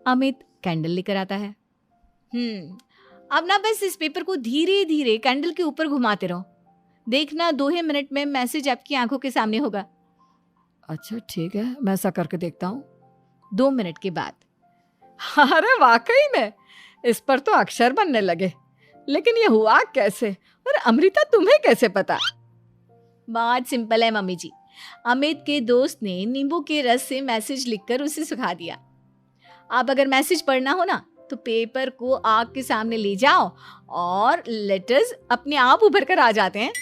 Amit candle लेकर आता है। अब ना बस इस पेपर को धीरे धीरे कैंडल के ऊपर घुमाते रहो, देखना 2 ही मिनट में मैसेज आपकी आंखों के सामने होगा। अच्छा ठीक है, मैं ऐसा करके देखता हूँ। 2 मिनट के बाद, अरे वाकई में इस पर तो अक्षर बनने लगे, लेकिन ये हुआ कैसे और अमृता तुम्हें कैसे पता? बहुत सिंपल है मम्मी जी, अमित के दोस्त ने नींबू के रस से मैसेज लिखकर उसे सुखा दिया। आप अगर मैसेज पढ़ना हो ना तो पेपर को आग के सामने ले जाओ और लेटर्स अपने आप उभर कर आ जाते हैं।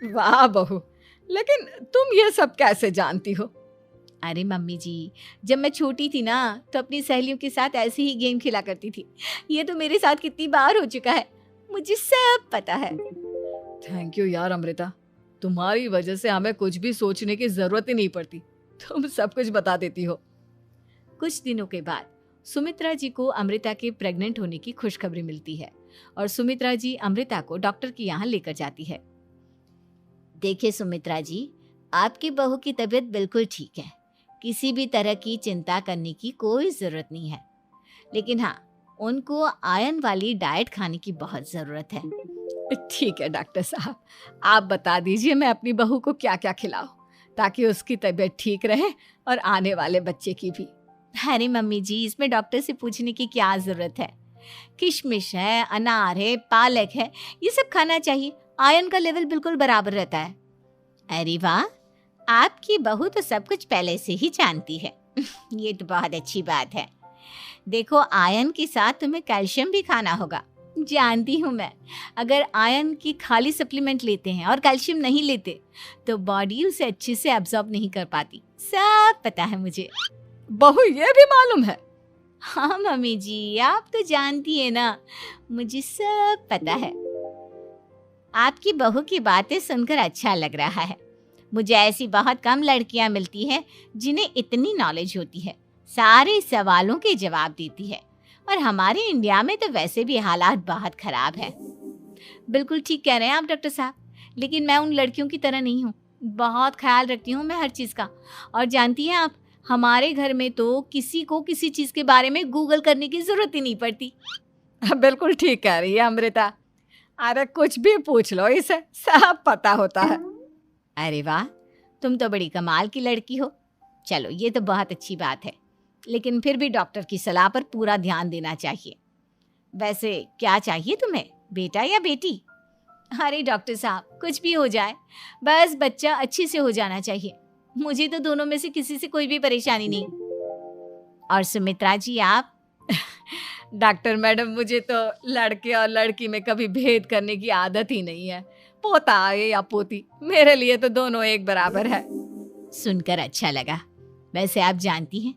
वाह बहू, लेकिन तुम ये सब कैसे जानती हो? अरे मम्मी जी, जब मैं छोटी थी ना तो अपनी सहेलियों के साथ ऐसे ही गेम खेला करती थी। ये तो मेरे साथ कितनी बार हो चुका है, मुझे सब पता है। थैंक यू यार अमृता, तुम्हारी वजह से हमें कुछ भी सोचने की जरूरत ही नहीं पड़ती, तुम सब कुछ बता देती हो। कुछ दिनों के बाद सुमित्रा जी को अमृता के प्रेग्नेंट होने की खुशखबरी मिलती है और सुमित्रा जी अमृता को डॉक्टर के यहाँ लेकर जाती है। देखिए सुमित्रा जी, आपकी बहू की तबीयत बिल्कुल ठीक है, किसी भी तरह की चिंता करने की कोई जरूरत नहीं है, लेकिन हाँ, उनको आयरन वाली डाइट खाने की बहुत जरूरत है। ठीक है डॉक्टर साहब, आप बता दीजिए मैं अपनी बहू को क्या क्या खिलाऊं ताकि उसकी तबीयत ठीक रहे और आने वाले बच्चे की भी। अरे मम्मी जी, इसमें डॉक्टर से पूछने की क्या जरूरत है, किशमिश है, अनार है, पालक है, ये सब खाना चाहिए, आयरन का लेवल बिल्कुल बराबर रहता है। अरे वाह, आपकी बहू तो सब कुछ पहले से ही जानती है। ये तो बहुत अच्छी बात है। देखो, आयरन के साथ तुम्हें कैल्शियम भी खाना होगा। जानती हूँ मैं, अगर आयरन की खाली सप्लीमेंट लेते हैं और कैल्शियम नहीं लेते तो बॉडी उसे अच्छे से एब्जॉर्ब नहीं कर पाती, सब पता है मुझे। बहू ये भी मालूम है? हाँ मम्मी जी, आप तो जानती है ना, मुझे सब पता है। आपकी बहू की बातें सुनकर अच्छा लग रहा है। मुझे ऐसी बहुत कम लड़कियां मिलती हैं जिन्हें इतनी नॉलेज होती है, सारे सवालों के जवाब देती है, और हमारे इंडिया में तो वैसे भी हालात बहुत खराब है। बिल्कुल ठीक कह रहे हैं आप डॉक्टर साहब, लेकिन मैं उन लड़कियों की तरह नहीं हूँ, बहुत ख्याल रखती हूँ मैं हर चीज़ का। और जानती हैं आप, हमारे घर में तो किसी को किसी चीज़ के बारे में गूगल करने की ज़रूरत ही नहीं पड़ती। बिल्कुल ठीक कह रही है अमृता, अरे कुछ भी पूछ लो, इसे सब पता होता है। अरे वाह, तुम तो बड़ी कमाल की लड़की हो। चलो, ये तो बहुत अच्छी बात है, लेकिन फिर भी डॉक्टर की सलाह पर पूरा ध्यान देना चाहिए। वैसे क्या चाहिए तुम्हें, बेटा या बेटी? अरे डॉक्टर साहब, कुछ भी हो जाए, बस बच्चा अच्छे से हो जाना चाहिए। मुझे तो दोनों में से किसी से कोई भी परेशानी नहीं। और सुमित्रा जी आप? डॉक्टर मैडम, मुझे तो लड़के और लड़की में कभी भेद करने की आदत ही नहीं है, पोता आए या पोती, मेरे लिए तो दोनों एक बराबर है। सुनकर अच्छा लगा। वैसे आप जानती हैं,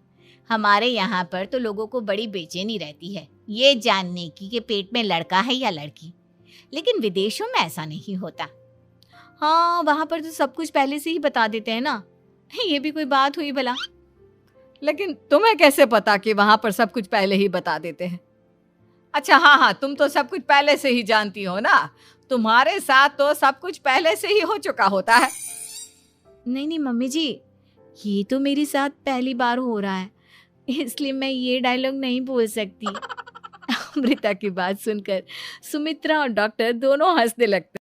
हमारे यहाँ पर तो लोगों को बड़ी बेचैनी रहती है ये जानने की कि पेट में लड़का है या लड़की, लेकिन विदेशों में ऐसा नहीं होता। हाँ, वहाँ पर तो सब कुछ पहले से ही बता देते हैं ना, ये भी कोई बात हुई भला? लेकिन तुम्हें कैसे पता कि वहाँ पर सब कुछ पहले ही बता देते हैं? अच्छा हाँ हाँ, तुम तो सब कुछ पहले से ही जानती हो ना, तुम्हारे साथ तो सब कुछ पहले से ही हो चुका होता है। नहीं नहीं मम्मी जी, ये तो मेरे साथ पहली बार हो रहा है, इसलिए मैं ये डायलॉग नहीं बोल सकती। अमृता की बात सुनकर सुमित्रा और डॉक्टर दोनों हंसने लगते।